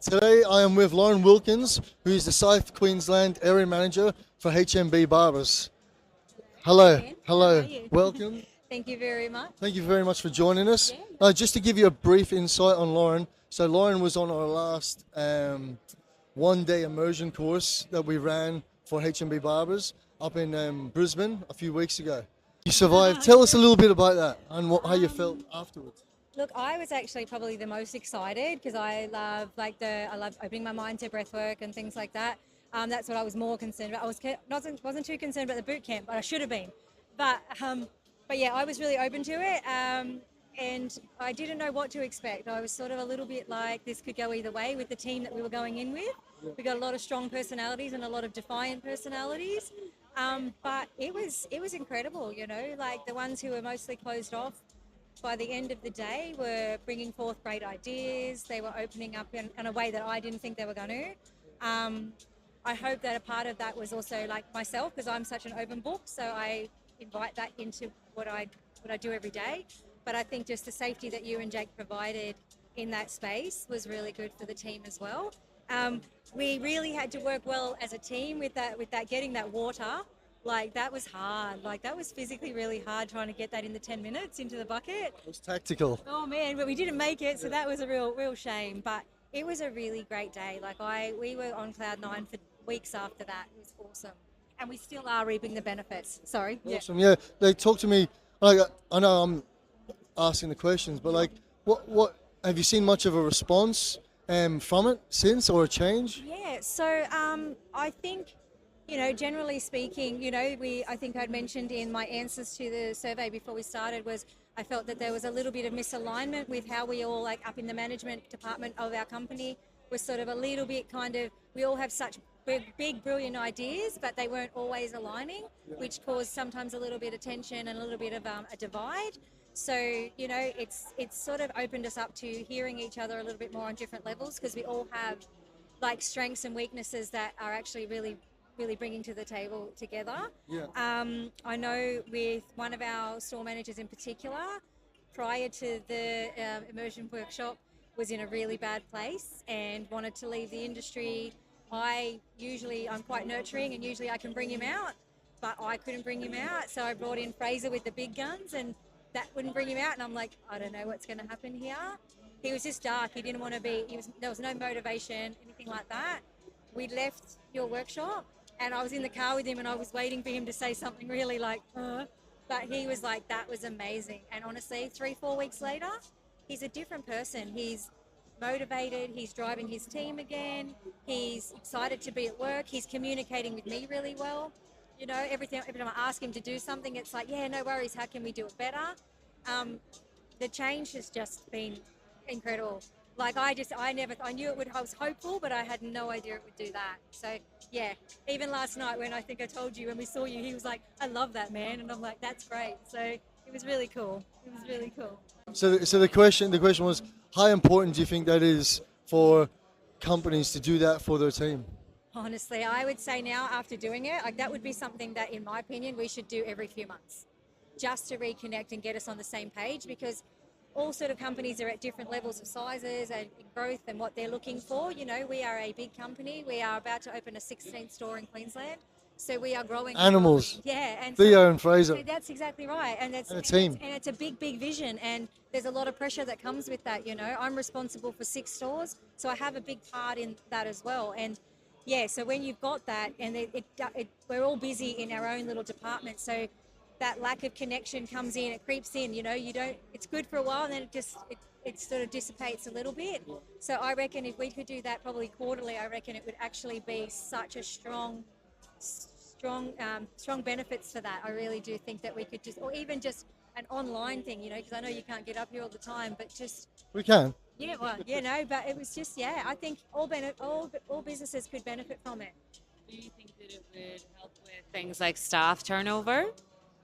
Today I am with Loren Wilkins, who is the South Queensland Area Manager for HMB Barbers. Hello, Ben, how are hello, you? welcome. Thank you very much. Thank you very much for joining us. Yeah. Just to give you a brief insight on Loren, so Loren was on our last one-day immersion course that we ran for HMB Barbers up in Brisbane a few weeks ago. You survived. Tell us a little bit about that and how you felt afterwards. Look, I was actually probably the most excited because I love I love opening my mind to breath work and things like that. That's what I was more concerned about. Wasn't too concerned about the boot camp, but I should have been. But but yeah, I was really open to it. And I didn't know what to expect. I was sort of a little bit like this could go either way with the team that we were going in with. We got a lot of strong personalities and a lot of defiant personalities. But it was incredible, like the ones who were mostly closed off by the end of the day were bringing forth great ideas. They were opening up in a way that I didn't think they were going to. I hope that a part of that was also like myself, because I'm such an open book, so I invite that into what I do every day. But I think just the safety that you and Jake provided in that space was really good for the team as well. We really had to work well as a team with that getting that water. Like that was hard. Like that was physically really hard trying to get that in the 10 minutes into the bucket. It was tactical. Oh man, but we didn't make it, so that was a real shame. But it was a really great day. We were on cloud nine for weeks after that. It was awesome, and we still are reaping the benefits. Sorry. Awesome. Yeah, they talked to me. Like I know I'm asking the questions, but like, what have you seen much of a response from it since, or a change? Yeah. So I think, generally speaking, I think I'd mentioned in my answers to the survey before we started was I felt that there was a little bit of misalignment with how we all, like up in the management department of our company, was sort of a little bit we all have such big brilliant ideas, but they weren't always aligning, which caused sometimes a little bit of tension and a little bit of a divide. So, it's sort of opened us up to hearing each other a little bit more on different levels, because we all have like strengths and weaknesses that are actually really bringing to the table together. Yeah. I know with one of our store managers in particular, prior to the immersion workshop, was in a really bad place and wanted to leave the industry. I'm quite nurturing, and usually I can bring him out, but I couldn't bring him out. So I brought in Fraser with the big guns, and that wouldn't bring him out. And I'm like, I don't know what's going to happen here. He was just dark. He didn't want to be, there was no motivation, anything like that. We left your workshop, and I was in the car with him, and I was waiting for him to say something really like, but he was like, that was amazing. And honestly, 3-4 weeks later, he's a different person. He's motivated. He's driving his team again. He's excited to be at work. He's communicating with me really well. Every time I ask him to do something, it's like, yeah, no worries. How can we do it better? The change has just been incredible. Like I knew it would. I was hopeful, but I had no idea it would do that. So yeah, even last night when I think I told you when we saw you, he was like, "I love that, man," and I'm like, "That's great." So it was really cool. It was really cool. So the question was, how important do you think that is for companies to do that for their team? Honestly, I would say now after doing it, like that would be something that, in my opinion, we should do every few months, just to reconnect and get us on the same page, because all sort of companies are at different levels of sizes and growth and what they're looking for. We are a big company. We are about to open a 16th store in Queensland. So we are growing. Animals. Yeah. And Theo and Fraser. so that's exactly right. And a team. And it's a big vision. And there's a lot of pressure that comes with that. I'm responsible for 6 stores. So I have a big part in that as well. And yeah, so when you've got that, and we're all busy in our own little department. So that lack of connection comes in, it creeps in, it's good for a while, and then it sort of dissipates a little bit. So I reckon if we could do that probably quarterly, I reckon it would actually be such a strong benefits for that. I really do think that we could or even just an online thing, because I know you can't get up here all the time, but just... We can. Yeah, well, but it was just, I think all businesses could benefit from it. Do you think that it would help with things like staff turnover?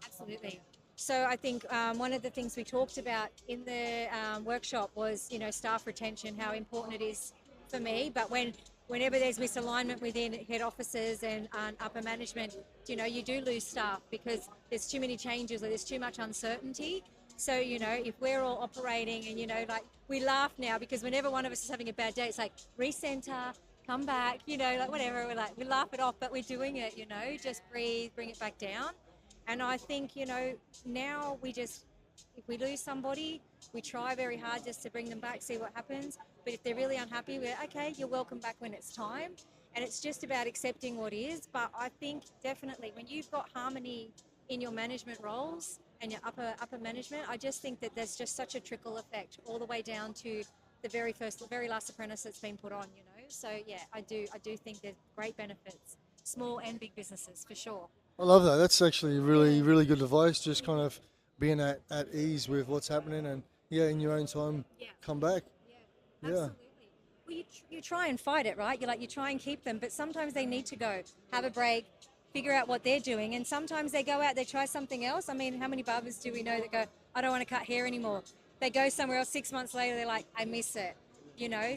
Absolutely. So I think one of the things we talked about in the workshop was, staff retention, how important it is for me. But whenever there's misalignment within head offices and upper management, you do lose staff because there's too many changes or there's too much uncertainty. So, if we're all operating and, like we laugh now because whenever one of us is having a bad day, it's like recenter, come back, like whatever. We laugh it off, but we're doing it, just breathe, bring it back down. And I think, now if we lose somebody, we try very hard just to bring them back, see what happens. But if they're really unhappy, we're okay, you're welcome back when it's time. And it's just about accepting what is. But I think definitely when you've got harmony in your management roles and your upper management, I just think that there's just such a trickle effect all the way down to the very last apprentice that's been put on, So yeah, I do think there's great benefits, small and big businesses for sure. I love that. That's actually really, really good advice. Just kind of being at ease with what's happening and, in your own time, come back. Yeah, absolutely. Well, you try and fight it, right? You try and keep them, but sometimes they need to go, have a break, figure out what they're doing. And sometimes they go out, they try something else. I mean, how many barbers do we know that go, I don't want to cut hair anymore? They go somewhere else 6 months later, they're like, I miss it,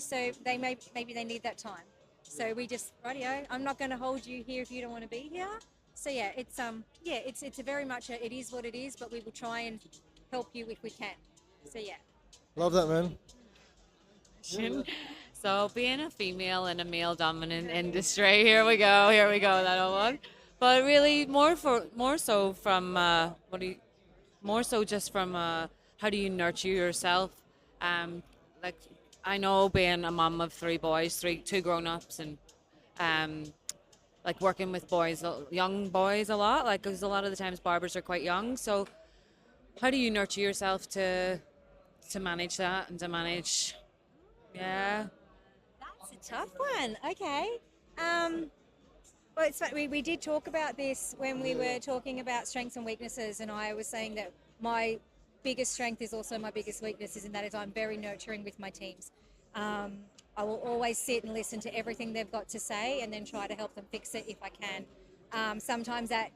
So maybe they need that time. So we just, rightio, I'm not going to hold you here if you don't want to be here. So yeah, it's a very much it is what it is, but we will try and help you if we can. So yeah. Love that, man. So being a female in a male dominant industry, here we go, that old one. But really more so just from how do you nurture yourself? Like I know being a mom of three boys, two grown-ups, and like working with young boys a lot, like because a lot of the times barbers are quite young. So how do you nurture yourself to manage that and to manage, That's a tough one. Okay. Well, it's funny. We did talk about this when we were talking about strengths and weaknesses, and I was saying that my biggest strength is also my biggest weakness, and that is I'm very nurturing with my teams. I will always sit and listen to everything they've got to say and then try to help them fix it if I can. Sometimes that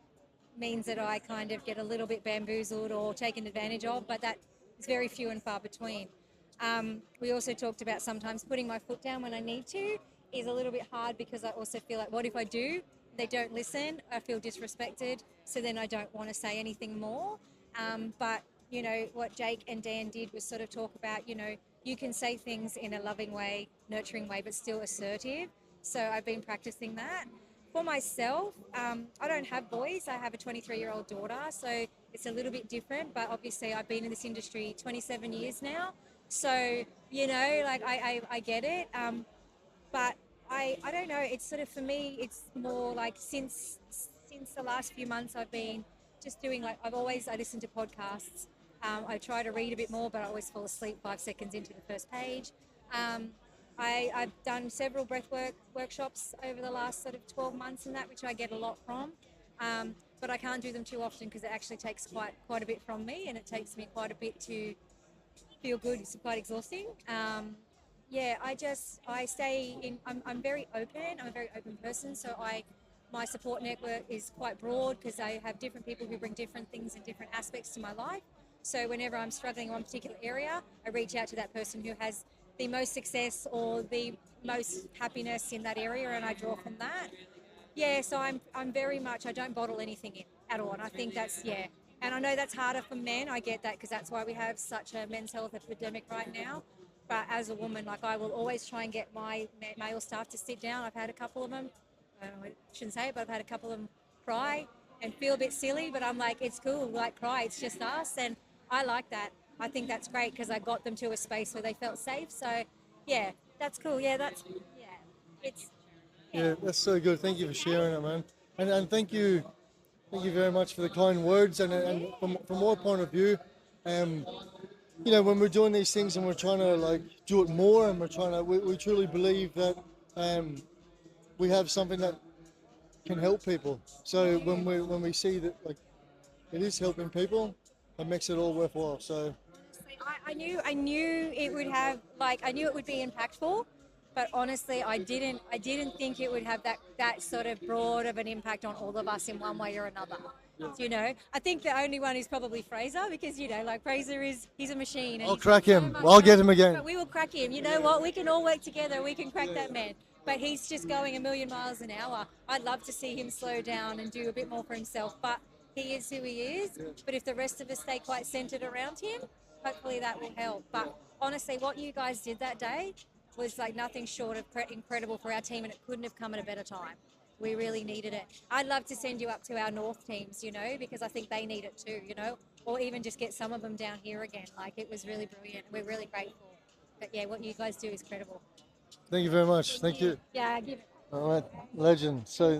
means that I kind of get a little bit bamboozled or taken advantage of, but that is very few and far between. We also talked about sometimes putting my foot down when I need to is a little bit hard because I also feel like, what if I do? They don't listen, I feel disrespected, so then I don't want to say anything more. But, what Jake and Dan did was sort of talk about, you can say things in a loving way, nurturing way, but still assertive. So I've been practicing that. For myself, I don't have boys. I have a 23-year-old daughter, so it's a little bit different. But obviously, I've been in this industry 27 years now. So, I get it. But I don't know. It's sort of, for me, it's more like since the last few months, I've been just doing I listen to podcasts. I try to read a bit more, but I always fall asleep 5 seconds into the first page. I've done several breathwork workshops over the last sort of 12 months and that, which I get a lot from. But I can't do them too often because it actually takes quite a bit from me, and it takes me quite a bit to feel good. It's quite exhausting. I stay in, I'm very open. I'm a very open person. So my support network is quite broad because I have different people who bring different things and different aspects to my life. So whenever I'm struggling in one particular area, I reach out to that person who has the most success or the most happiness in that area, and I draw from that. Yeah, so I'm very much, I don't bottle anything in at all. And I think that's, and I know that's harder for men. I get that because that's why we have such a men's health epidemic right now. But as a woman, I will always try and get my male staff to sit down. I've had a couple of them, I shouldn't say it, but I've had a couple of them cry and feel a bit silly, but I'm like, it's cool, cry, it's just us. And I like that. I think that's great because I got them to a space where they felt safe. So, that's cool. That's that's so good. Thank you for sharing it, man. And thank you very much for the kind words. And from our point of view, when we're doing these things and we're trying to do it more, and we truly believe that we have something that can help people. So when we see that it is helping people, it makes it all worthwhile. So I knew it would have I knew it would be impactful, but honestly I didn't think it would have that sort of broad of an impact on all of us in one way or another. I think the only one is probably Fraser because Fraser he's a machine. And I'll crack him. I'll get him again. But we will crack him. You know what? We can all work together. We can crack that man. But he's just going a million miles an hour. I'd love to see him slow down and do a bit more for himself. But he is who he is. But if the rest of us stay quite centered around him, hopefully that will help. But honestly, what you guys did that day was like nothing short of incredible for our team, and it couldn't have come at a better time. We really needed it. I'd love to send you up to our North teams, because I think they need it too, or even just get some of them down here again. Like, it was really brilliant. We're really grateful. But yeah, what you guys do is credible. Thank you very much. Thank you. Yeah, give it. All right, legend. So